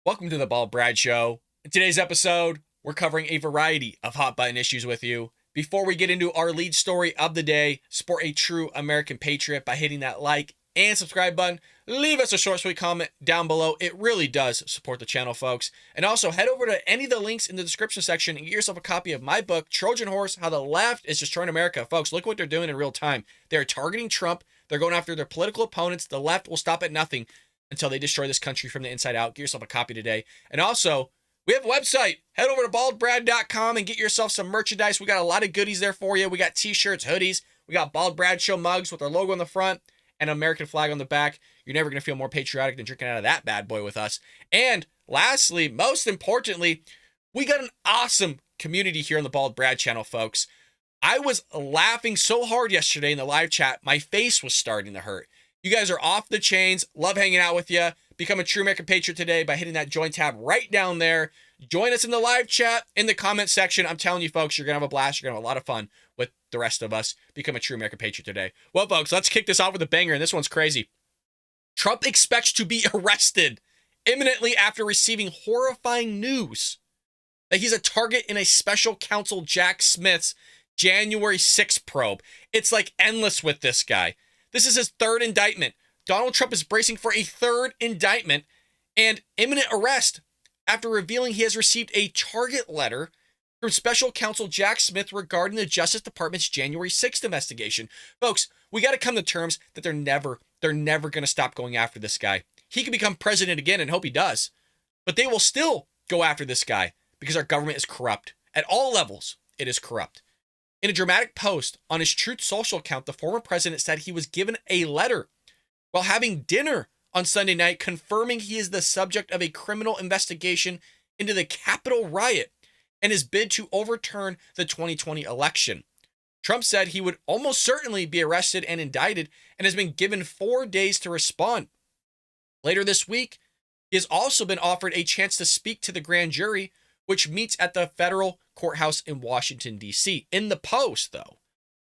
Welcome to the Bald Brad Show. In today's episode, we're covering a variety of hot button issues with you. Before we get into our lead story of the day, support a true American patriot by hitting that like and subscribe button. Leave us a short, sweet comment down below. It really does support the channel, folks. And also, head over to any of the links in the description section and get yourself a copy of my book, Trojan Horse, How the Left is Destroying America. Folks, look what they're doing in real time. They're targeting Trump. They're going after their political opponents. The left will stop at nothing until they destroy this country from the inside out. Get yourself a copy today. And also, we have a website. Head over to baldbrad.com and get yourself some merchandise. We got a lot of goodies there for you. We got t-shirts, hoodies. We got Bald Brad Show mugs with our logo on the front and an American flag on the back. You're never going to feel more patriotic than drinking out of that bad boy with us. And lastly, most importantly, we got an awesome community here on the Bald Brad channel, folks. I was laughing so hard yesterday in the live chat, my face was starting to hurt. You guys are off the chains. Love hanging out with you. Become a true American patriot today by hitting that join tab right down there. Join us in the live chat, in the comment section. I'm telling you, folks, you're going to have a blast. You're going to have a lot of fun with the rest of us. Become a true American patriot today. Well, folks, let's kick this off with a banger, and this one's crazy. Trump expects to be arrested imminently after receiving horrifying news that he's a target in a special counsel Jack Smith's January 6th probe. It's like endless with this guy. This is his third indictment. Donald Trump is bracing for a third indictment and imminent arrest after revealing he has received a target letter from special counsel Jack Smith regarding the Justice Department's January 6th investigation. Folks, we got to come to terms that they're never going to stop going after this guy. He can become president again and hope he does, but they will still go after this guy because our government is corrupt. At all levels, it is corrupt. In a dramatic post on his Truth Social account, the former president said he was given a letter while having dinner on Sunday night confirming he is the subject of a criminal investigation into the Capitol riot and his bid to overturn the 2020 election. Trump said he would almost certainly be arrested and indicted and has been given 4 days to respond. Later this week, he has also been offered a chance to speak to the grand jury, which meets at the federal courthouse in Washington, D.C. In the post, though,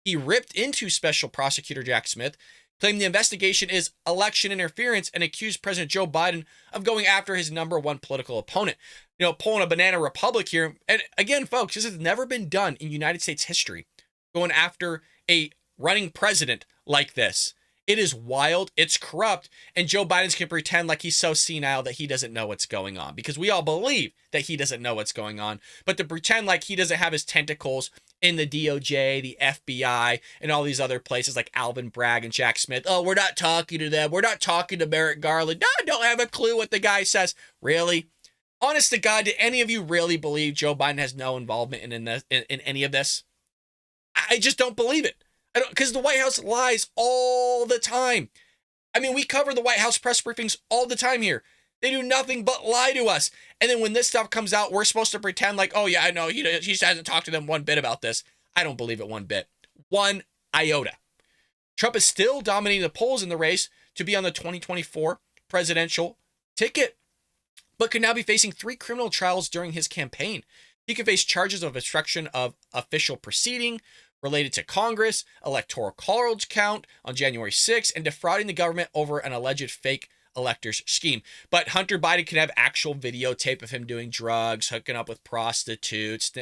he ripped into special prosecutor Jack Smith, claimed the investigation is election interference, and accused President Joe Biden of going after his number one political opponent. You know, pulling a banana republic here. And again, folks, this has never been done in United States history, going after a running president like this. It is wild, it's corrupt, and Joe Biden's can pretend like he's so senile that he doesn't know what's going on, because we all believe that he doesn't know what's going on, but to pretend like he doesn't have his tentacles in the DOJ, the FBI, and all these other places like Alvin Bragg and Jack Smith. Oh, we're not talking to them. We're not talking to Merrick Garland. No, I don't have a clue what the guy says. Really? Honest to God, do any of you really believe Joe Biden has no involvement in any of this? I just don't believe it. I don't, because the White House lies all the time. I mean, we cover the White House press briefings all the time here. They do nothing but lie to us. And then when this stuff comes out, we're supposed to pretend like, oh yeah, I know, he just hasn't talked to them one bit about this. I don't believe it one bit. One iota. Trump is still dominating the polls in the race to be on the 2024 presidential ticket, but could now be facing 3 criminal trials during his campaign. He could face charges of obstruction of official proceeding related to Congress, electoral college count on January 6th, and defrauding the government over an alleged fake electors scheme. But Hunter Biden can have actual videotape of him doing drugs, hooking up with prostitutes,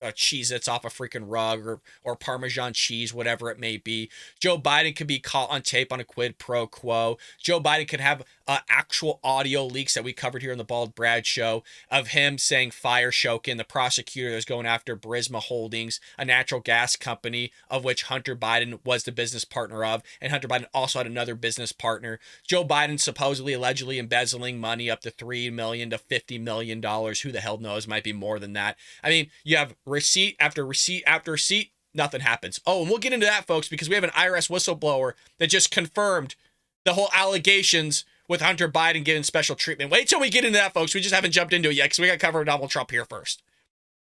Cheez-Its off a freaking rug, or Parmesan cheese, whatever it may be. Joe Biden could be caught on tape on a quid pro quo. Joe Biden could have actual audio leaks that we covered here on the Bald Brad Show of him saying fire Shokin, the prosecutor is going after Burisma Holdings, a natural gas company of which Hunter Biden was the business partner of, and Hunter Biden also had another business partner. Joe Biden supposedly, allegedly embezzling money up to $3 million to $50 million. Who the hell knows? Might be more than that. I mean, you have receipt after receipt after receipt. Nothing happens. Oh, and we'll get into that, folks, because we have an IRS whistleblower that just confirmed the whole allegations with Hunter Biden getting special treatment. Wait till we get into that, folks. We just haven't jumped into it yet because we got to cover Donald Trump here first.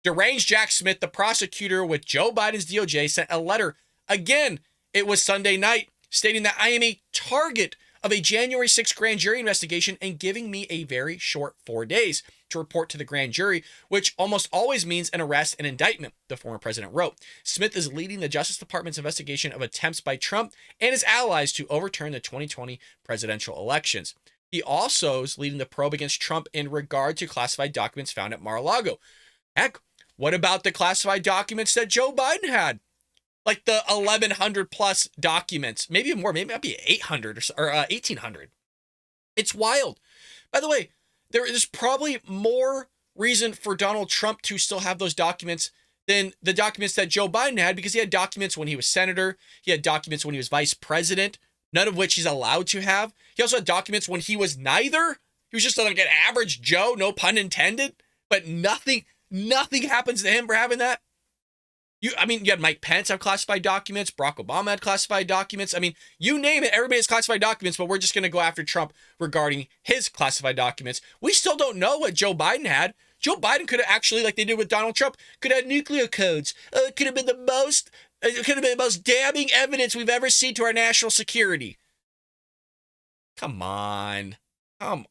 Deranged Jack Smith, the prosecutor with Joe Biden's DOJ, sent a letter. Again, it was Sunday night, stating that I am a target of a January 6th grand jury investigation and giving me a very short 4 days to report to the grand jury, which almost always means an arrest and indictment, the former president wrote. Smith is leading the Justice Department's investigation of attempts by Trump and his allies to overturn the 2020 presidential elections. He also is leading the probe against Trump in regard to classified documents found at Mar-a-Lago. Heck, what about the classified documents that Joe Biden had? Like the 1,100 plus documents, maybe more, maybe it'll be 800 or 1,800. It's wild. By the way, there is probably more reason for Donald Trump to still have those documents than the documents that Joe Biden had, because he had documents when he was senator. He had documents when he was vice president, none of which he's allowed to have. He also had documents when he was neither. He was just like an average Joe, no pun intended, but nothing happens to him for having that. You had Mike Pence have classified documents. Barack Obama had classified documents. I mean, you name it, everybody has classified documents, but we're just going to go after Trump regarding his classified documents. We still don't know what Joe Biden had. Joe Biden could have actually, like they did with Donald Trump, could have had nuclear codes. It could have been the most damning evidence we've ever seen to our national security. Come on. And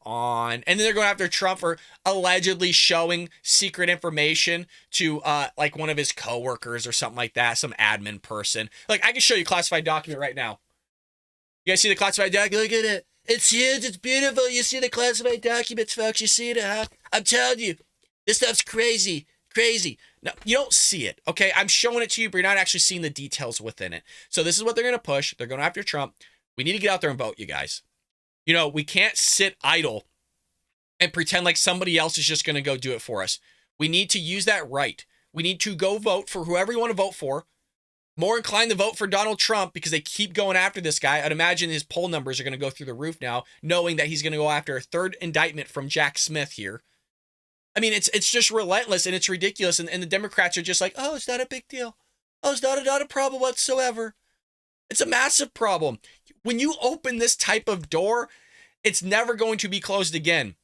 then they're going after Trump for allegedly showing secret information to like one of his coworkers or something like that, some admin person. Like, I can show you a classified document right now. You guys see the classified document? Look at it. It's huge. It's beautiful. You see the classified documents, folks. You see it, huh? I'm telling you, this stuff's crazy. No, you don't see it, okay? I'm showing it to you, but you're not actually seeing the details within it. So this is what they're going to push. They're going after Trump. We need to get out there and vote, you guys. You know, we can't sit idle and pretend like somebody else is just going to go do it for us. We need to use that right. We need to go vote for whoever you want to vote for. More inclined to vote for Donald Trump because they keep going after this guy. I'd imagine his poll numbers are going to go through the roof now, knowing that he's going to go after a third indictment from Jack Smith here. I mean, it's just relentless and it's ridiculous. And the Democrats are just like, oh, it's not a big deal. Oh, it's not a problem whatsoever. It's a massive problem. When you open this type of door, it's never going to be closed again.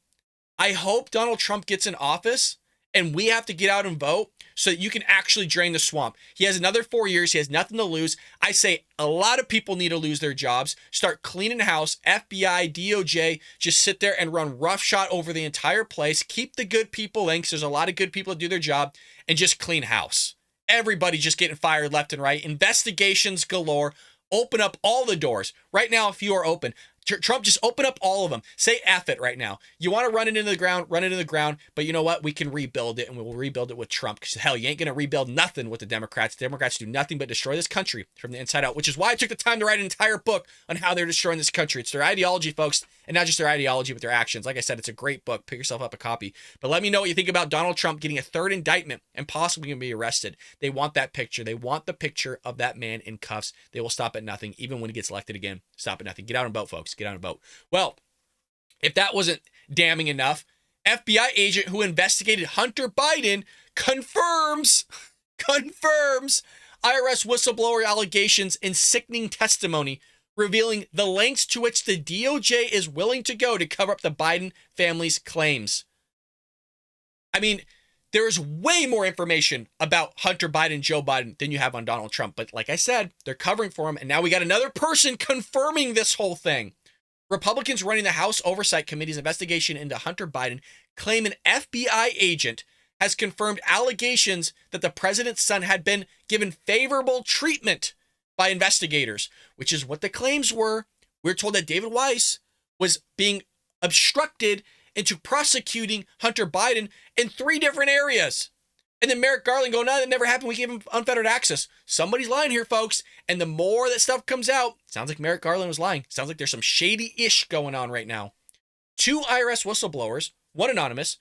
I hope Donald Trump gets in office and we have to get out and vote so that you can actually drain the swamp. He has another 4 years. He has nothing to lose. I say a lot of people need to lose their jobs, start cleaning house, FBI, DOJ, just sit there and run roughshod over the entire place. Keep the good people in because there's a lot of good people that do their job, and just clean house. Everybody just getting fired left and right. Investigations galore. Open up all the doors. Right now, if you are open, Trump, just open up all of them. Say F it right now. You want to run it into the ground, but you know what? We can rebuild it, and we'll rebuild it with Trump, because hell, you ain't going to rebuild nothing with the Democrats. The Democrats do nothing but destroy this country from the inside out, which is why I took the time to write an entire book on how they're destroying this country. It's their ideology, folks, and not just their ideology, but their actions. Like I said, it's a great book. Pick yourself up a copy. But let me know what you think about Donald Trump getting a third indictment and possibly going to be arrested. They want that picture. They want the picture of that man in cuffs. They will stop at nothing, even when he gets elected again. Stop at nothing. Get out and vote, folks. Get out and vote. Well, if that wasn't damning enough, FBI agent who investigated Hunter Biden confirms IRS whistleblower allegations in sickening testimony, revealing the lengths to which the DOJ is willing to go to cover up the Biden family's claims. I mean, there is way more information about Hunter Biden, Joe Biden, than you have on Donald Trump. But like I said, they're covering for him, and now we got another person confirming this whole thing. Republicans running the House Oversight Committee's investigation into Hunter Biden claim an FBI agent has confirmed allegations that the president's son had been given favorable treatment by investigators, which is what the claims were. We're told that David Weiss was being obstructed into prosecuting Hunter Biden in 3 different areas. And then Merrick Garland going, no, that never happened. We gave him unfettered access. Somebody's lying here, folks. And the more that stuff comes out, sounds like Merrick Garland was lying. Sounds like there's some shady-ish going on right now. 2 IRS whistleblowers, one anonymous,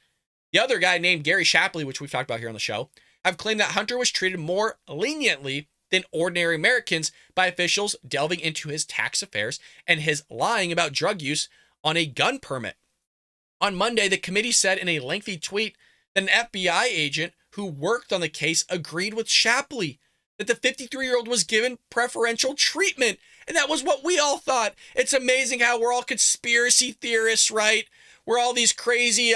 the other guy named Gary Shapley, which we've talked about here on the show, have claimed that Hunter was treated more leniently than ordinary Americans by officials delving into his tax affairs and his lying about drug use on a gun permit. On Monday, the committee said in a lengthy tweet that an FBI agent who worked on the case agreed with Shapley that the 53-year-old was given preferential treatment. And that was what we all thought. It's amazing how we're all conspiracy theorists, right? We're all these crazy,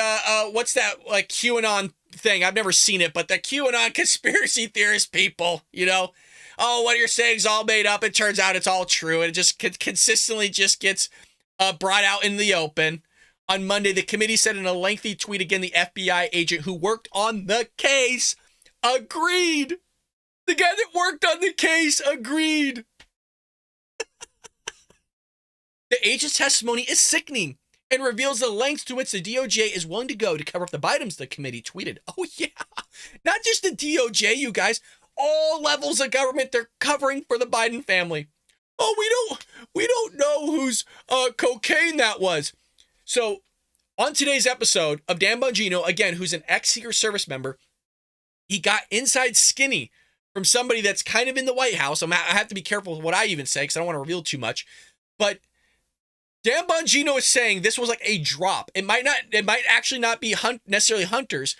what's that, like QAnon thing? I've never seen it, but the QAnon conspiracy theorist people, you know? Oh, what you're saying is all made up. It turns out it's all true. And it just consistently just gets brought out in the open. On Monday, the committee said in a lengthy tweet, again, the FBI agent who worked on the case agreed. The guy that worked on the case agreed. The agent's testimony is sickening and reveals the lengths to which the DOJ is willing to go to cover up the Bidens, the committee tweeted. Oh, yeah. Not just the DOJ, you guys. All levels of government, they're covering for the Biden family. Oh, we don't know whose cocaine that was. So on today's episode of Dan Bongino, again, who's an ex-Secret Service member, he got inside skinny from somebody that's kind of in the White House. I have to be careful with what I even say because I don't want to reveal too much. But Dan Bongino is saying this was like a drop. It might actually not be necessarily Hunter's,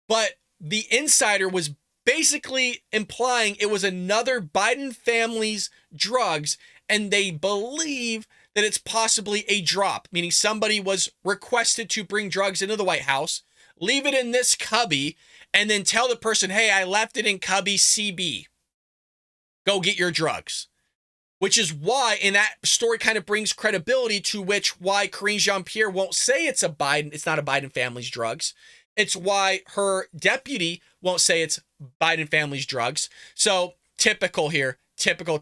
but the insider was basically implying it was another Biden family's drugs, and they believe that it's possibly a drop, meaning somebody was requested to bring drugs into the White House, leave it in this cubby, and then tell the person, hey, I left it in cubby CB. Go get your drugs. Which is why, and that story kind of brings credibility to why Karine Jean-Pierre won't say it's not a Biden family's drugs. It's why her deputy won't say it's Biden family's drugs. So typical here, typical.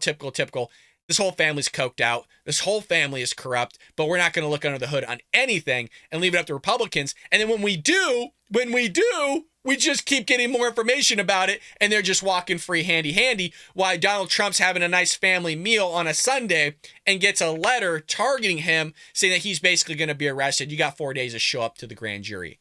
This whole family's coked out. This whole family is corrupt, but we're not going to look under the hood on anything and leave it up to Republicans. And then when we do, we just keep getting more information about it, and they're just walking free handy while Donald Trump's having a nice family meal on a Sunday and gets a letter targeting him saying that he's basically going to be arrested. You got 4 days to show up to the grand jury.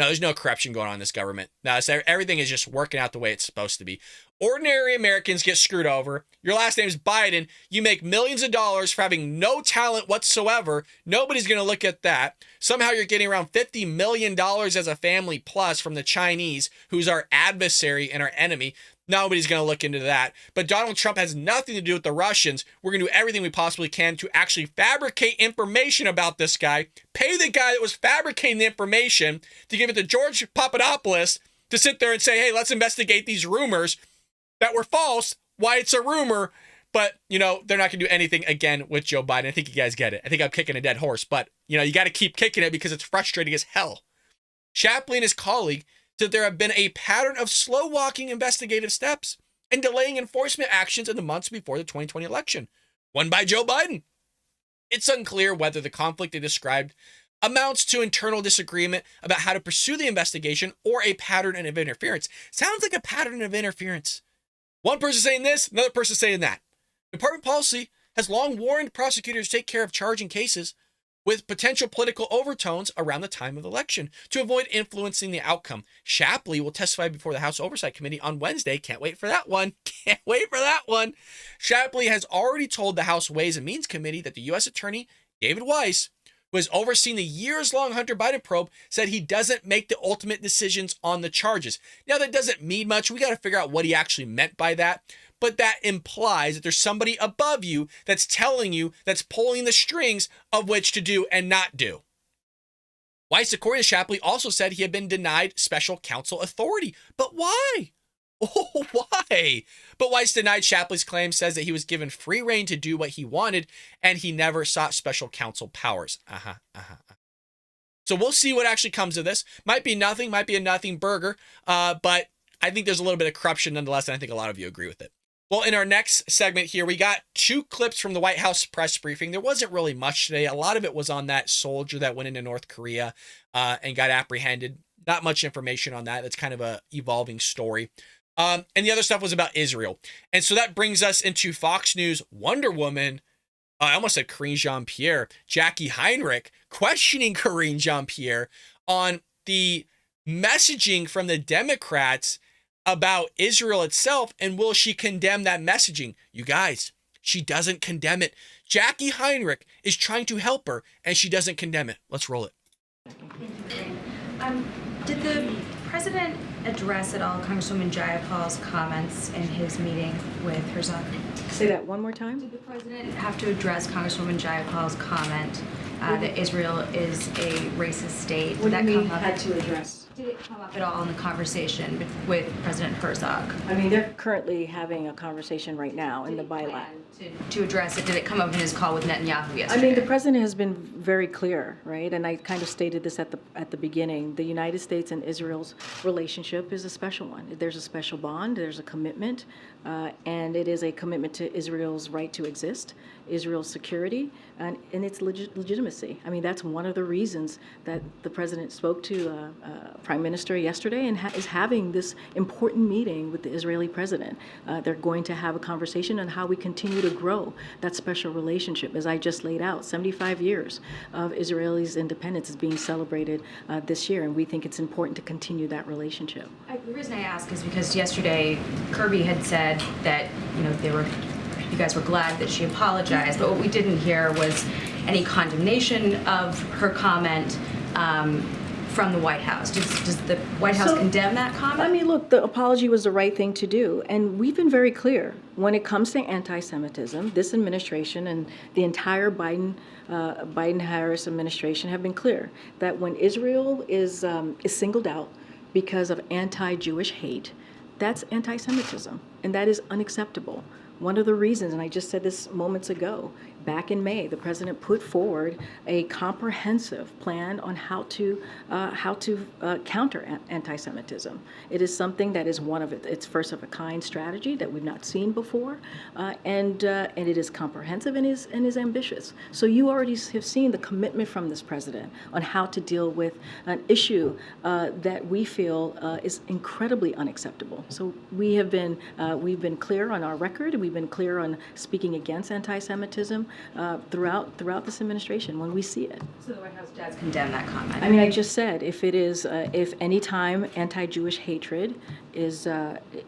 No, there's no corruption going on in this government. No, everything is just working out the way it's supposed to be. Ordinary Americans get screwed over. Your last name is Biden. You make millions of dollars for having no talent whatsoever. Nobody's going to look at that. Somehow you're getting around $50 million as a family plus from the Chinese, who's our adversary and our enemy. Nobody's going to look into that. But Donald Trump has nothing to do with the Russians. We're going to do everything we possibly can to actually fabricate information about this guy, pay the guy that was fabricating the information to give it to George Papadopoulos to sit there and say, hey, let's investigate these rumors that were false, why it's a rumor. But, they're not going to do anything again with Joe Biden. I think you guys get it. I think I'm kicking a dead horse, but, you got to keep kicking it because it's frustrating as hell. Shapley and his colleague that there have been a pattern of slow-walking investigative steps and delaying enforcement actions in the months before the 2020 election, won by Joe Biden. It's unclear whether the conflict they described amounts to internal disagreement about how to pursue the investigation or a pattern of interference. Sounds like a pattern of interference. One person saying this, another person saying that. Department policy has long warned prosecutors to take care of charging cases with potential political overtones around the time of the election to avoid influencing the outcome. Shapley will testify before the House Oversight Committee on Wednesday. Can't wait for that one. Shapley has already told the House Ways and Means Committee that the U.S. Attorney, David Weiss, who has overseen the years-long Hunter Biden probe, said he doesn't make the ultimate decisions on the charges. Now, that doesn't mean much. We got to figure out what he actually meant by that. But that implies that there's somebody above you that's telling you, that's pulling the strings of which to do and not do. Weiss, according to Shapley, also said he had been denied special counsel authority. But why? Oh, why? But Weiss denied Shapley's claim, says that he was given free rein to do what he wanted, and he never sought special counsel powers. So we'll see what actually comes of this. Might be nothing, might be a nothing burger, but I think there's a little bit of corruption nonetheless, and I think a lot of you agree with it. Well, in our next segment here, we got 2 clips from the White House press briefing. There wasn't really much today. A lot of it was on that soldier that went into North Korea and got apprehended. Not much information on that. That's kind of a evolving story. And the other stuff was about Israel. And so that brings us into Fox News Wonder Woman. I almost said Karine Jean-Pierre. Jackie Heinrich questioning Karine Jean-Pierre on the messaging from the Democrats about Israel itself, and will she condemn that messaging? You guys, she doesn't condemn it. Jackie Heinrich is trying to help her, and she doesn't condemn it. Let's roll it. Did the president address at all Congresswoman Jayapal's comments in his meeting with Herzog? Say that one more time. Did the president have to address Congresswoman Jayapal's comment that Israel is a racist state? What do you mean had to address? Did it come up at all in the conversation with President Herzog? I mean, they're currently having a conversation right now in the bilat. To address it, did it come up in his call with Netanyahu yesterday? I mean, the president has been very clear, right? And I kind of stated this at the beginning. The United States and Israel's relationship is a special one. There's a special bond. There's a commitment, and it is a commitment to Israel's right to exist Israel's security and its legitimacy. I mean, that's one of the reasons that the president spoke to Prime Minister yesterday and is having this important meeting with the Israeli president. They're going to have a conversation on how we continue to grow that special relationship. As I just laid out, 75 years of Israel's independence is being celebrated this year, and we think it's important to continue that relationship. The reason I ask is because yesterday Kirby had said that, you guys were glad that she apologized, but what we didn't hear was any condemnation of her comment from the White House. Does the White House condemn that comment? I mean, look, the apology was the right thing to do, and we've been very clear when it comes to anti-Semitism. This administration and the entire Biden-Harris administration have been clear that when Israel is singled out because of anti-Jewish hate, that's anti-Semitism, and that is unacceptable. One of the reasons, and I just said this moments ago, back in May, the president put forward a comprehensive plan on how to counter anti-Semitism. It is something that is one of its first of a kind strategy that we've not seen before, and it is comprehensive and is ambitious. So you already have seen the commitment from this president on how to deal with an issue that we feel is incredibly unacceptable. So we've been clear on our record. We've been clear on speaking against anti-Semitism throughout this administration when we see it. So the White House does condemn that comment? I mean, I just said if any time anti-Jewish hatred is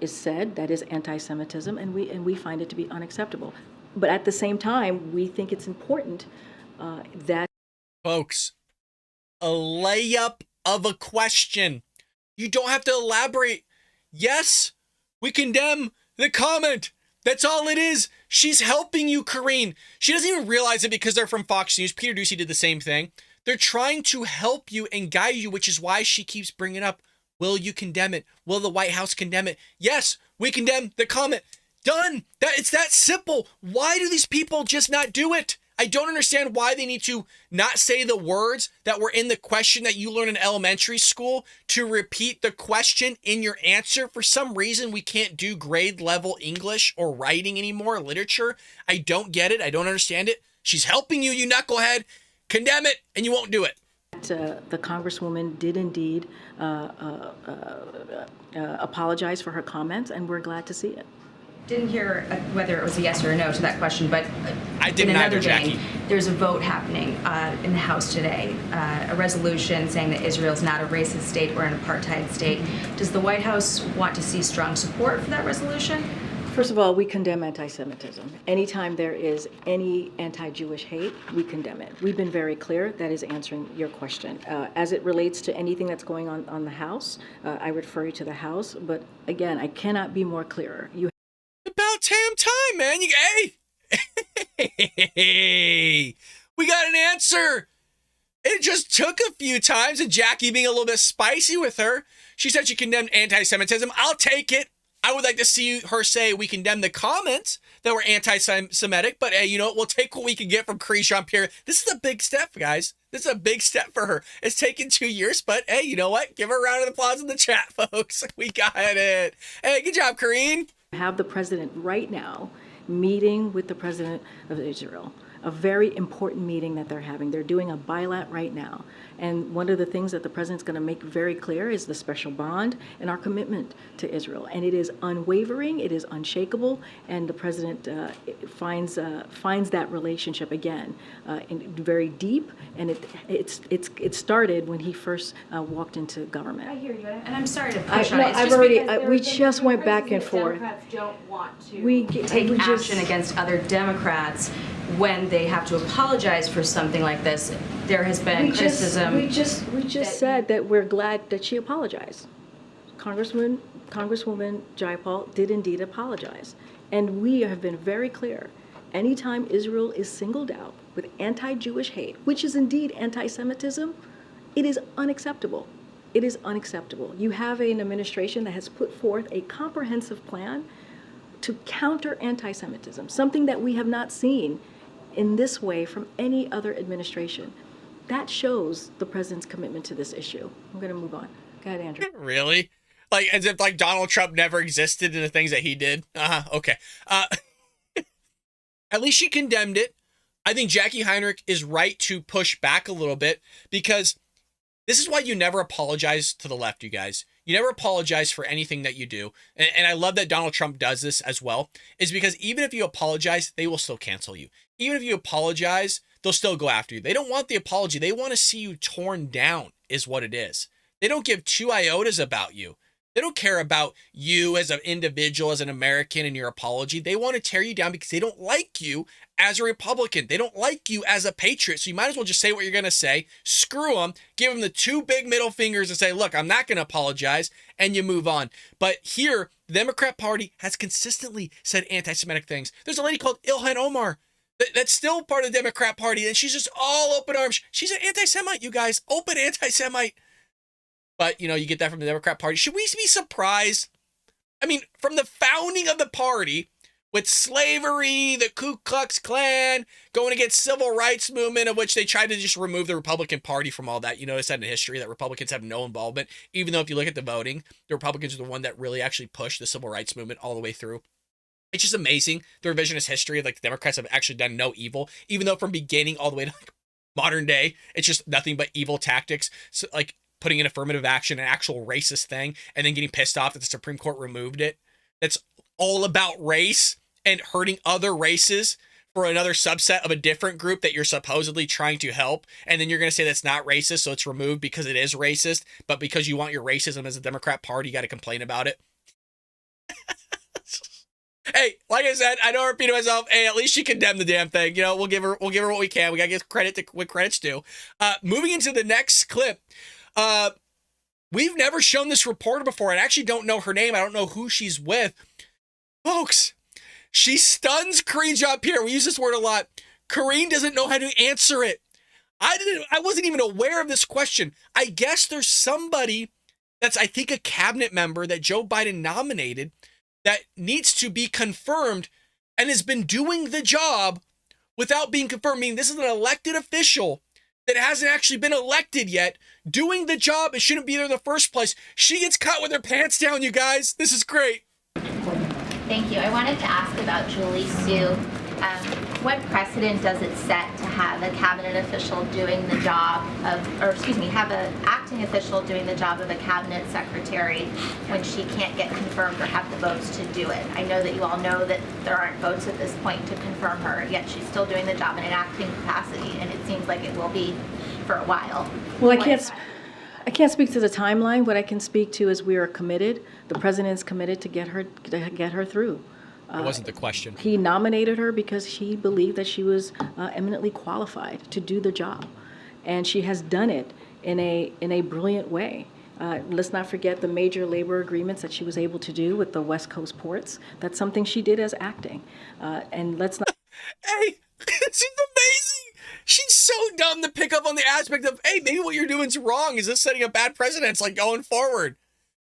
said, that is anti-Semitism, and we find it to be unacceptable. But at the same time, we think it's important that folks, a layup of a question. You don't have to elaborate. Yes, we condemn the comment. That's all it is. She's helping you, Karine. She doesn't even realize it because they're from Fox News. Peter Doocy did the same thing. They're trying to help you and guide you, which is why she keeps bringing up, will you condemn it? Will the White House condemn it? Yes, we condemn the comment. Done. It's that simple. Why do these people just not do it? I don't understand why they need to not say the words that were in the question that you learned in elementary school to repeat the question in your answer. For some reason, we can't do grade level English or writing anymore, literature. I don't get it. I don't understand it. She's helping you, you knucklehead. Condemn it, and you won't do it. The Congresswoman did indeed apologize for her comments, and we're glad to see it. Didn't hear whether it was a yes or a no to that question, but I didn't either, Jackie. There's a vote happening in the House today, a resolution saying that Israel's not a racist state or an apartheid state. Does the White House want to see strong support for that resolution? First of all, we condemn anti-Semitism. Anytime there is any anti-Jewish hate, we condemn it. We've been very clear. That is answering your question. As it relates to anything that's going on the House, I refer you to the House. But again, I cannot be more clearer. About damn time, man. Hey, we got an answer. It just took a few times, and Jackie being a little bit spicy with her. She said she condemned anti-Semitism. I'll take it. I would like to see her say we condemn the comments that were anti-Semitic, but hey, you know what? We'll take what we can get from Karine Jean-Pierre. This is a big step, guys. This is a big step for her. It's taken 2 years, but hey, you know what? Give her a round of applause in the chat, folks. We got it. Hey, good job, Karine. Have the president right now meeting with the president of Israel, a very important meeting that they're having. They're doing a bilat right now. And one of the things that the president's going to make very clear is the special bond and our commitment to Israel. And it is unwavering, it is unshakable, and the president finds that relationship again very deep. And it started when he first walked into government. I hear you, and I'm sorry to push on it. We just went back and forth. Democrats don't want to take action against other Democrats when they have to apologize for something like this. There has been criticism. We just said that we're glad that she apologized. Congresswoman Jayapal did indeed apologize. And we have been very clear. Anytime Israel is singled out with anti-Jewish hate, which is indeed anti-Semitism, it is unacceptable. It is unacceptable. You have an administration that has put forth a comprehensive plan to counter anti-Semitism, something that we have not seen in this way from any other administration. That shows the president's commitment to this issue. I'm going to move on. Go ahead, Andrew. Really? Like, as if like Donald Trump never existed in the things that he did? Okay. At least she condemned it. I think Jackie Heinrich is right to push back a little bit, because this is why you never apologize to the left, you guys. You never apologize for anything that you do. And I love that Donald Trump does this as well, is because even if you apologize, they will still cancel you. Even if you apologize, they'll still go after you. They don't want the apology. They want to see you torn down, is what it is. They don't give two iotas about you. They don't care about you as an individual, as an American, and your apology. They want to tear you down because they don't like you as a Republican. They don't like you as a patriot. So you might as well just say what you're going to say, screw them, give them the two big middle fingers and say, look, I'm not going to apologize, and you move on. But here, the Democrat Party has consistently said anti-Semitic things. There's a lady called Ilhan Omar that's still part of the Democrat Party, and she's just all open arms. She's an anti-Semite, you guys, open anti-Semite. But, you know, you get that from the Democrat Party. Should we be surprised? I mean, from the founding of the party, with slavery, the Ku Klux Klan, going against civil rights movement, of which they tried to just remove the Republican Party from all that. You notice that in history, that Republicans have no involvement, even though if you look at the voting, the Republicans are the one that really actually pushed the civil rights movement all the way through. It's just amazing, the revisionist history of, like, the Democrats have actually done no evil, even though from beginning all the way to, like, modern day, it's just nothing but evil tactics. So, like, putting in affirmative action, an actual racist thing, and then getting pissed off that the Supreme Court removed it. That's all about race and hurting other races for another subset of a different group that you're supposedly trying to help. And then you're going to say that's not racist, so it's removed because it is racist. But because you want your racism as a Democrat Party, you got to complain about it. Hey, like I said, I don't repeat myself. Hey, at least she condemned the damn thing. You know, we'll give her what we can. We got to give credit to what credit's due. Moving into the next clip. We've never shown this reporter before. I actually don't know her name. I don't know who she's with. Folks, she stuns Karine Jean-Pierre. We use this word a lot. Karine doesn't know how to answer it. I wasn't even aware of this question. I guess there's somebody that's, I think, a cabinet member that Joe Biden nominated that needs to be confirmed and has been doing the job without being confirmed. Meaning this is an elected official that hasn't actually been elected yet, doing the job and shouldn't be there in the first place. She gets caught with her pants down, you guys. This is great. Thank you. I wanted to ask about Julie Su. What precedent does it set to have a cabinet official doing the job of, or excuse me, have an acting official doing the job of a cabinet secretary when she can't get confirmed or have the votes to do it? I know that you all know that there aren't votes at this point to confirm her, yet she's still doing the job in an acting capacity, and it seems like it will be for a while. Well, I can't speak to the timeline. What I can speak to is we are committed. The president's committed to get her through. It wasn't the question. He nominated her because he believed that she was eminently qualified to do the job, and she has done it in a brilliant way. Let's not forget the major labor agreements that she was able to do with the West Coast ports. That's something she did as acting, and let's not. Hey, this is amazing. She's so dumb to pick up on the aspect of, hey, maybe what you're doing is wrong. Is this setting a bad precedent, like going forward?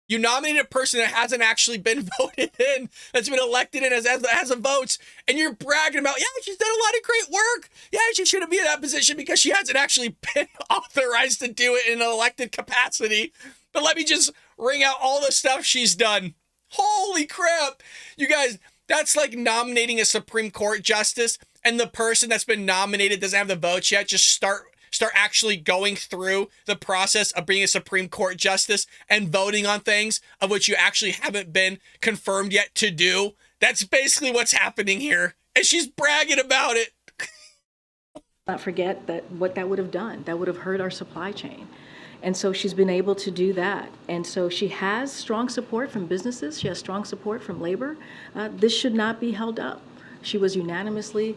You nominated a person that hasn't actually been voted in, that's been elected in as a votes, and you're bragging about, yeah, she's done a lot of great work. Yeah, she shouldn't be in that position because she hasn't actually been authorized to do it in an elected capacity. But let me just ring out all the stuff she's done. Holy crap. You guys, that's like nominating a Supreme Court justice, and the person that's been nominated doesn't have the votes yet. Just start actually going through the process of being a Supreme Court justice and voting on things of which you actually haven't been confirmed yet to do. That's basically what's happening here. And she's bragging about it. Not forget that what that would have done. That would have hurt our supply chain. And so she's been able to do that. And so she has strong support from businesses. She has strong support from labor. This should not be held up. She was unanimously,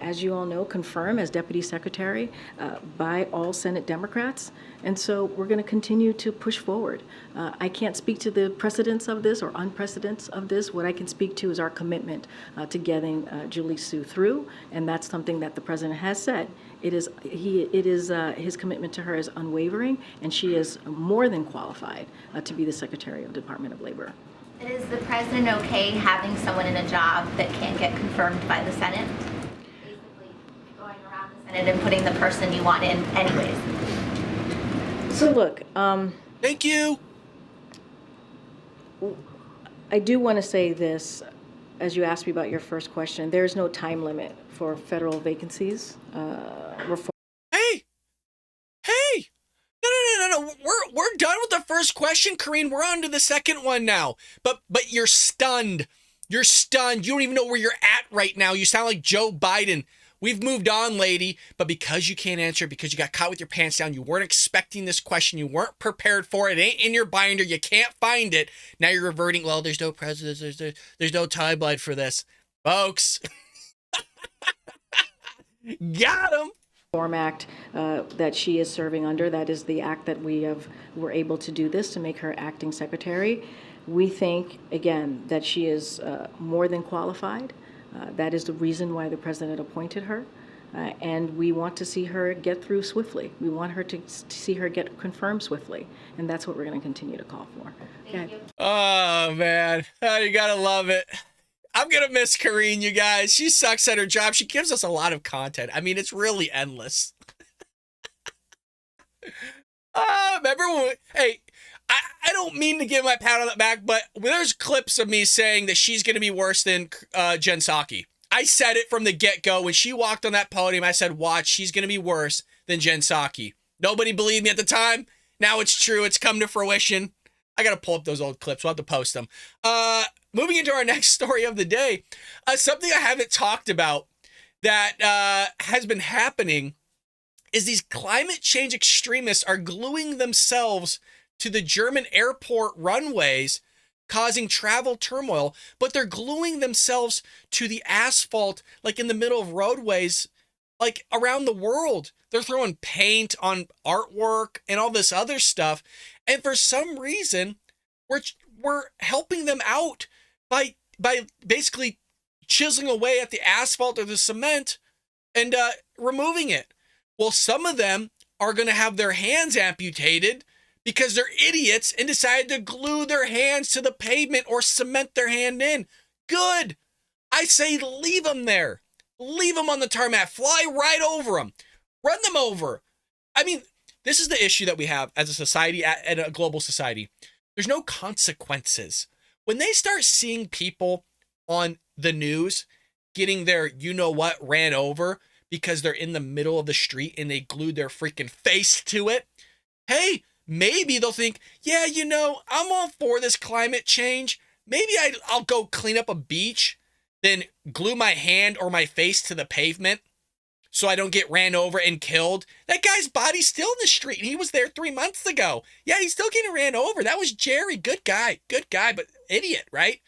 as you all know, confirmed as Deputy Secretary by all Senate Democrats. And so we're going to continue to push forward. I can't speak to the precedents of this or unprecedents of this. What I can speak to is our commitment to getting Julie Su through. And that's something that the president has said. His commitment to her is unwavering, and she is more than qualified to be the Secretary of the Department of Labor. Is the president okay having someone in a job that can't get confirmed by the Senate? Basically going around the Senate and putting the person you want in anyways. So look, thank you. I do want to say this. as you asked me about your first question, there's no time limit for federal vacancies. Reform. Hey, hey, no. We're done with the first question, Karine. We're on to the second one now. But you're stunned. You're stunned. You don't even know where you're at right now. You sound like Joe Biden. We've moved on, lady. But because you can't answer, because you got caught with your pants down, you weren't expecting this question. You weren't prepared for it. It ain't in your binder. You can't find it. Now you're reverting. Well, there's no precedent. There's no timeline for this, folks. Got him. Reform Act that she is serving under. That is the act that were able to do this to make her acting secretary. We think, again, that she is more than qualified. That is the reason why the president appointed her. And we want to see her get through swiftly. We want her to see her get confirmed swiftly. And that's what we're going to continue to call for. Thank you. Oh, man. Oh, you got to love it. I'm going to miss Karine, you guys. She sucks at her job. She gives us a lot of content. I mean, it's really endless. Remember when hey, I don't mean to give my pat on the back, but there's clips of me saying that she's going to be worse than Jen Psaki. I said it from the get-go. When she walked on that podium, I said, watch, she's going to be worse than Jen Psaki. Nobody believed me at the time. Now it's true. It's come to fruition. I got to pull up those old clips. We'll have to post them. Moving into our next story of the day, something I haven't talked about that has been happening is these climate change extremists are gluing themselves to the German airport runways, causing travel turmoil, but they're gluing themselves to the asphalt, like in the middle of roadways, like around the world. They're throwing paint on artwork and all this other stuff. And for some reason, we're helping them out by basically chiseling away at the asphalt or the cement and removing it. Well, some of them are going to have their hands amputated because they're idiots and decided to glue their hands to the pavement or cement their hand in. Good. I say leave them there. Leave them on the tarmac. Fly right over them. Run them over. I mean, this is the issue that we have as a society, at a global society. There's no consequences. When they start seeing people on the news getting their you-know-what ran over because they're in the middle of the street and they glued their freaking face to it, hey, maybe they'll think, yeah, you know, I'm all for this climate change. Maybe I'll go clean up a beach, then glue my hand or my face to the pavement so I don't get ran over and killed. That guy's body's still in the street, and he was there 3 months ago. Yeah, he's still getting ran over. That was Jerry. Good guy, but idiot, right?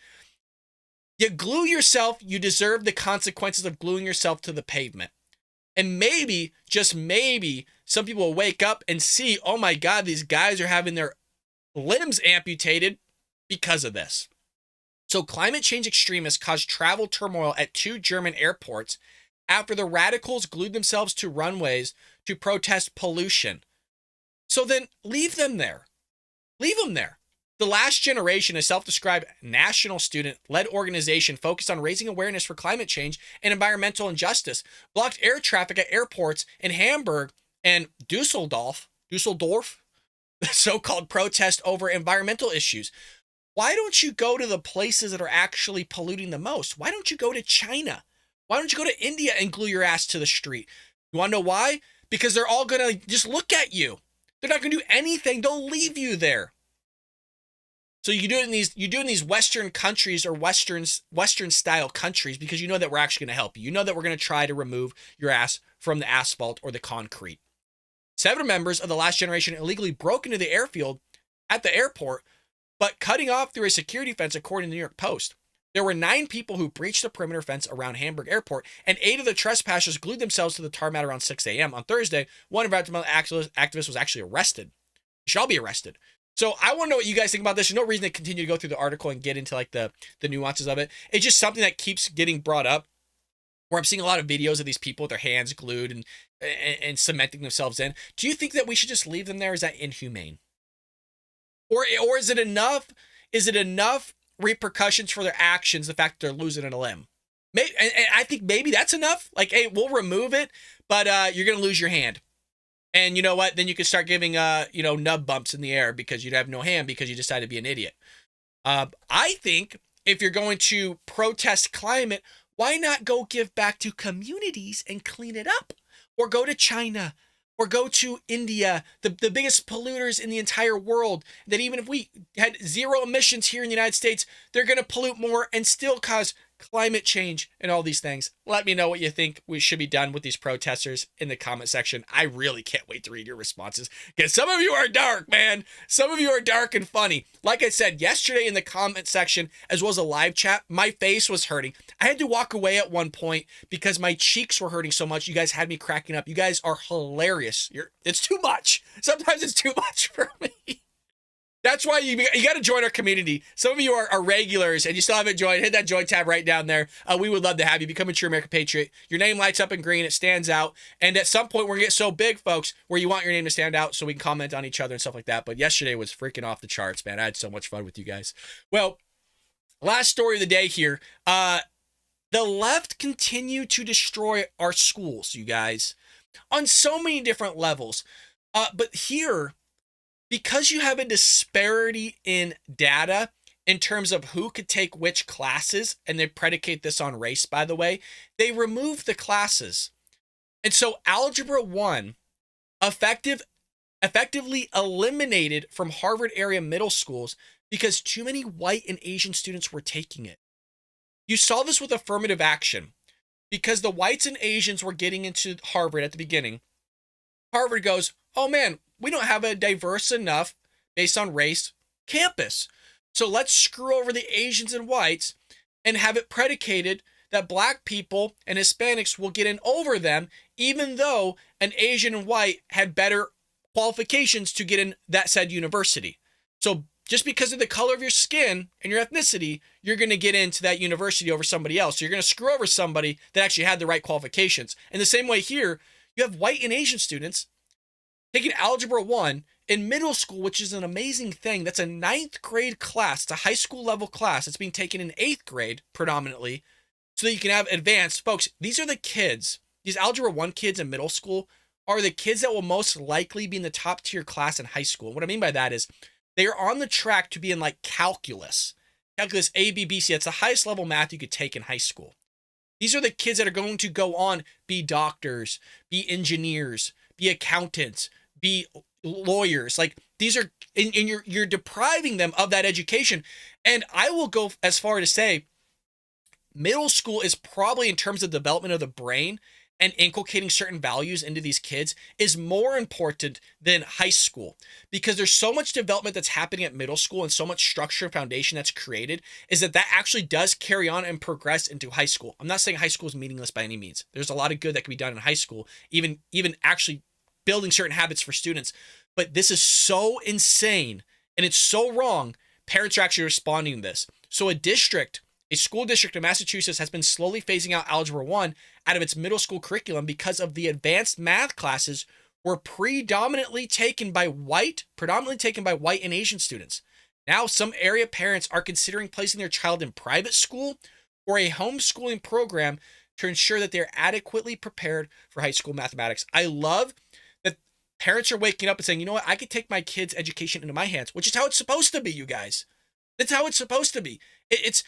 You glue yourself, you deserve the consequences of gluing yourself to the pavement. And maybe, just maybe, some people will wake up and see, oh my God, these guys are having their limbs amputated because of this. So climate change extremists caused travel turmoil at 2 German airports after the radicals glued themselves to runways to protest pollution. So then leave them there. Leave them there. The Last Generation, a self-described national student-led organization focused on raising awareness for climate change and environmental injustice, blocked air traffic at airports in Hamburg and Dusseldorf, the so-called protest over environmental issues. Why don't you go to the places that are actually polluting the most? Why don't you go to China? Why don't you go to India and glue your ass to the street? You want to know why? Because they're all going to just look at you. They're not going to do anything. They'll leave you there. So you do it in these Western countries or Western style countries because you know that we're actually going to help you. You know that we're going to try to remove your ass from the asphalt or the concrete. 7 members of the Last Generation illegally broke into the airfield at the airport, but cutting off through a security fence, according to the New York Post. There were 9 people who breached the perimeter fence around Hamburg Airport, and 8 of the trespassers glued themselves to the tarmac around 6 a.m. On Thursday, one environmental activist was actually arrested. He shall be arrested. So I want to know what you guys think about this. There's no reason to continue to go through the article and get into like the nuances of it. It's just something that keeps getting brought up, where I'm seeing a lot of videos of these people with their hands glued and cementing themselves in. Do you think that we should just leave them there? Is that inhumane? Or is it enough? Is it enough repercussions for their actions, the fact that they're losing a limb? Maybe, and I think maybe that's enough. Like, hey, we'll remove it, but you're going to lose your hand. And you know what? Then you could start giving, nub bumps in the air because you'd have no hand because you decided to be an idiot. I think if you're going to protest climate, why not go give back to communities and clean it up? Or go to China, or go to India, the biggest polluters in the entire world, that even if we had zero emissions here in the United States, they're going to pollute more and still cause climate change and all these things. Let me know what you think we should be done with these protesters in the comment section. I really can't wait to read your responses, because some of you are dark, man. Some of you are dark and funny. Like I said, yesterday in the comment section, as well as a live chat, my face was hurting. I had to walk away at one point because my cheeks were hurting so much. You guys had me cracking up. You guys are hilarious. It's too much. Sometimes it's too much for me. That's why you got to join our community. Some of you are regulars and you still haven't joined. Hit that join tab right down there. We would love to have you become a true American patriot. Your name lights up in green. It stands out. And at some point, we're going to get so big, folks, where you want your name to stand out so we can comment on each other and stuff like that. But yesterday was freaking off the charts, man. I had so much fun with you guys. Well, last story of the day here. The left continue to destroy our schools, you guys, on so many different levels. But here, because you have a disparity in data in terms of who could take which classes, and they predicate this on race, by the way, they remove the classes. And so Algebra 1 effectively eliminated from Harvard area middle schools because too many white and Asian students were taking it. You saw this with affirmative action. Because the whites and Asians were getting into Harvard at the beginning, Harvard goes, oh man, we don't have a diverse enough, based on race, campus. So let's screw over the Asians and whites and have it predicated that black people and Hispanics will get in over them, even though an Asian and white had better qualifications to get in that said university. So just because of the color of your skin and your ethnicity, you're going to get into that university over somebody else. So you're going to screw over somebody that actually had the right qualifications. In the same way here, you have white and Asian students taking Algebra 1 in middle school, which is an amazing thing. That's a 9th grade class. It's a high school level class. It's being taken in 8th grade predominantly so that you can have advanced. Folks, these are the kids. These Algebra 1 kids in middle school are the kids that will most likely be in the top tier class in high school. What I mean by that is they are on the track to be in like calculus. Calculus A, B, B, C. That's the highest level math you could take in high school. These are the kids that are going to go on, be doctors, be engineers, be accountants, be lawyers. Like these are, and you're depriving them of that education. And I will go as far to say middle school is probably, in terms of development of the brain and inculcating certain values into these kids, is more important than high school, because there's so much development that's happening at middle school and so much structure and foundation that's created, is that actually does carry on and progress into high school. I'm not saying high school is meaningless by any means. There's a lot of good that can be done in high school, even actually building certain habits for students. But this is so insane and it's so wrong. Parents are actually responding to this. So a school district in Massachusetts has been slowly phasing out Algebra 1 out of its middle school curriculum because of the advanced math classes were predominantly taken by white and Asian students. Now, some area parents are considering placing their child in private school or a homeschooling program to ensure that they're adequately prepared for high school mathematics. I love that parents are waking up and saying, you know what, I could take my kid's education into my hands, which is how it's supposed to be, you guys. That's how it's supposed to be. It's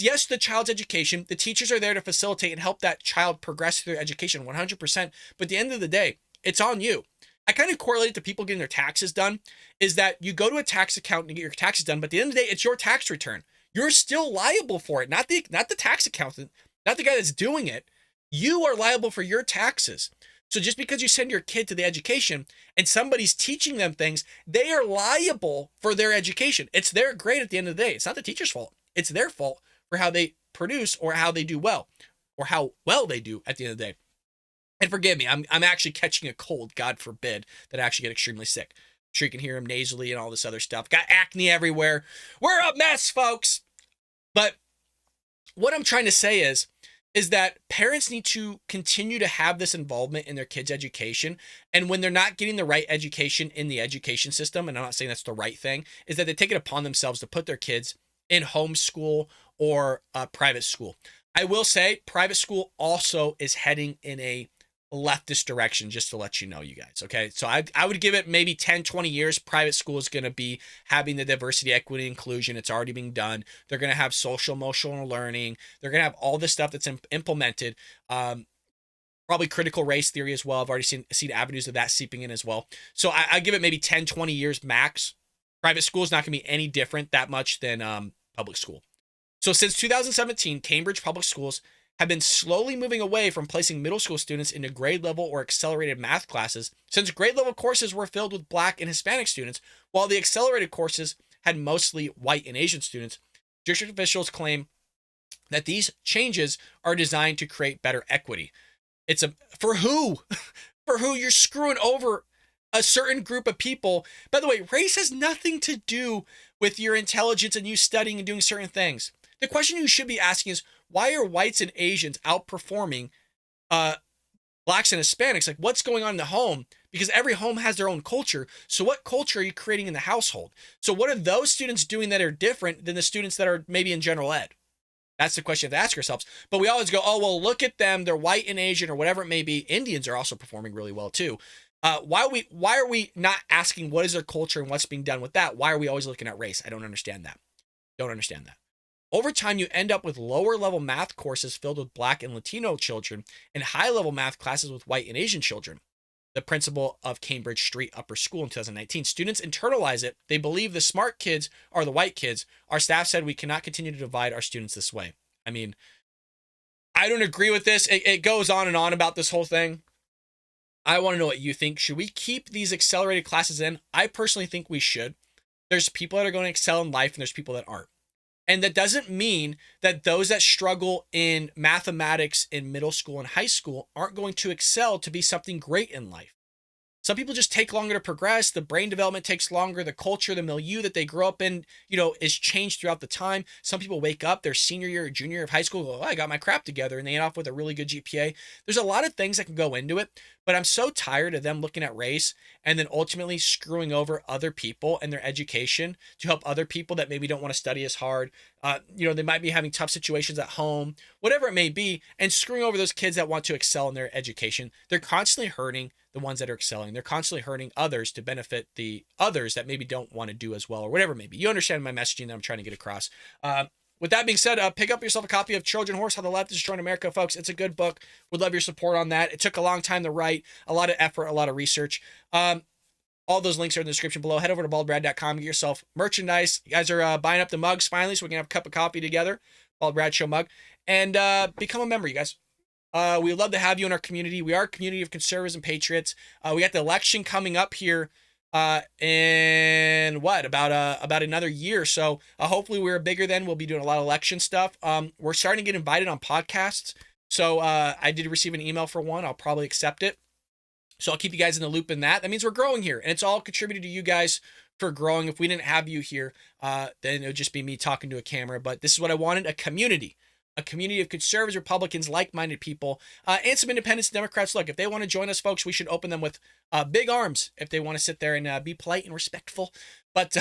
yes, the child's education. The teachers are there to facilitate and help that child progress through their education 100%. But at the end of the day, it's on you. I kind of correlate it to people getting their taxes done, is that you go to a tax accountant to get your taxes done, but at the end of the day, it's your tax return. You're still liable for it, not the tax accountant, not the guy that's doing it. You are liable for your taxes. So just because you send your kid to the education and somebody's teaching them things, they are liable for their education. It's their grade at the end of the day. It's not the teacher's fault. It's their fault for how they produce or how they do well, or how well they do at the end of the day. And forgive me, I'm actually catching a cold, God forbid, that I actually get extremely sick. I'm sure you can hear him nasally and all this other stuff. Got acne everywhere. We're a mess, folks. But what I'm trying to say is that parents need to continue to have this involvement in their kids' education. And when they're not getting the right education in the education system, and I'm not saying that's the right thing, is that they take it upon themselves to put their kids in homeschool or private school. I will say private school also is heading in a leftist direction, just to let you know, you guys. Okay. So I would give it maybe 10, 20 years. Private school is going to be having the diversity, equity, inclusion. It's already being done. They're going to have social, emotional learning. They're going to have all this stuff that's implemented. Probably critical race theory as well. I've already seen avenues of that seeping in as well. So I give it maybe 10, 20 years max. Private school is not going to be any different that much than public school. So since 2017, Cambridge public schools have been slowly moving away from placing middle school students into grade level or accelerated math classes, since grade level courses were filled with Black and Hispanic students, while the accelerated courses had mostly white and Asian students. District officials claim that these changes are designed to create better equity. For who? For who? You're screwing over a certain group of people. By the way, race has nothing to do with your intelligence and you studying and doing certain things. The question you should be asking is, why are whites and Asians outperforming Blacks and Hispanics? Like, what's going on in the home? Because every home has their own culture. So what culture are you creating in the household? So what are those students doing that are different than the students that are maybe in general ed? That's the question you have to ask ourselves. But we always go, oh, well, look at them. They're white and Asian or whatever it may be. Indians are also performing really well too. Why are we not asking what is their culture and what's being done with that? Why are we always looking at race? I don't understand that. Over time, you end up with lower level math courses filled with Black and Latino children and high level math classes with white and Asian children. The principal of Cambridge Street Upper School in 2019. Students internalize it. They believe the smart kids are the white kids. Our staff said we cannot continue to divide our students this way. I mean, I don't agree with this. It goes on and on about this whole thing. I want to know what you think. Should we keep these accelerated classes in? I personally think we should. There's people that are going to excel in life and there's people that aren't. And that doesn't mean that those that struggle in mathematics in middle school and high school aren't going to excel to be something great in life. Some people just take longer to progress. The brain development takes longer. The culture, the milieu that they grow up in, is changed throughout the time. Some people wake up their senior year or junior year of high school, go, oh, I got my crap together, and they end off with a really good GPA. There's a lot of things that can go into it, but I'm so tired of them looking at race and then ultimately screwing over other people and their education to help other people that maybe don't want to study as hard. They might be having tough situations at home, whatever it may be, and screwing over those kids that want to excel in their education. They're constantly hurting the ones that are excelling. They're constantly hurting others to benefit the others that maybe don't want to do as well or whatever it may be. You understand my messaging that I'm trying to get across. With that being said, pick up yourself a copy of Trojan Horse, How the Left is Destroying America, folks. It's a good book. Would love your support on that. It took a long time to write, a lot of effort, a lot of research. All those links are in the description below. Head over to baldbrad.com, get yourself merchandise. You guys are buying up the mugs finally, so we can have a cup of coffee together. Bald Brad Show mug. And become a member, you guys. We'd love to have you in our community. We are a community of conservatives and patriots. We got the election coming up here in about another year. So hopefully we're bigger then. We'll be doing a lot of election stuff. We're starting to get invited on podcasts. So I did receive an email for one. I'll probably accept it. So I'll keep you guys in the loop in that. That means we're growing here, and it's all contributed to you guys for growing. If we didn't have you here, then it would just be me talking to a camera. But this is what I wanted, a community of conservatives, Republicans, like-minded people, and some independents, Democrats. Look, if they want to join us, folks, we should open them with big arms if they want to sit there and be polite and respectful. But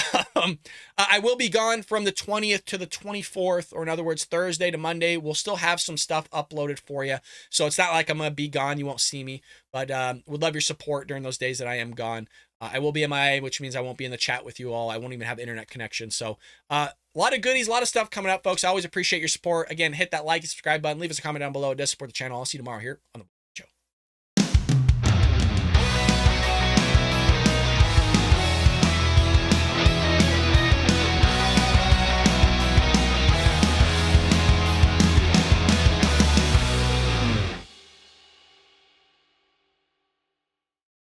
I will be gone from the 20th to the 24th, or in other words, Thursday to Monday. We'll still have some stuff uploaded for you. So it's not like I'm going to be gone. You won't see me, but would love your support during those days that I am gone. I will be MIA, which means I won't be in the chat with you all. I won't even have internet connection. So a lot of goodies, a lot of stuff coming up, folks. I always appreciate your support. Again, hit that like and subscribe button. Leave us a comment down below. It does support the channel. I'll see you tomorrow here on the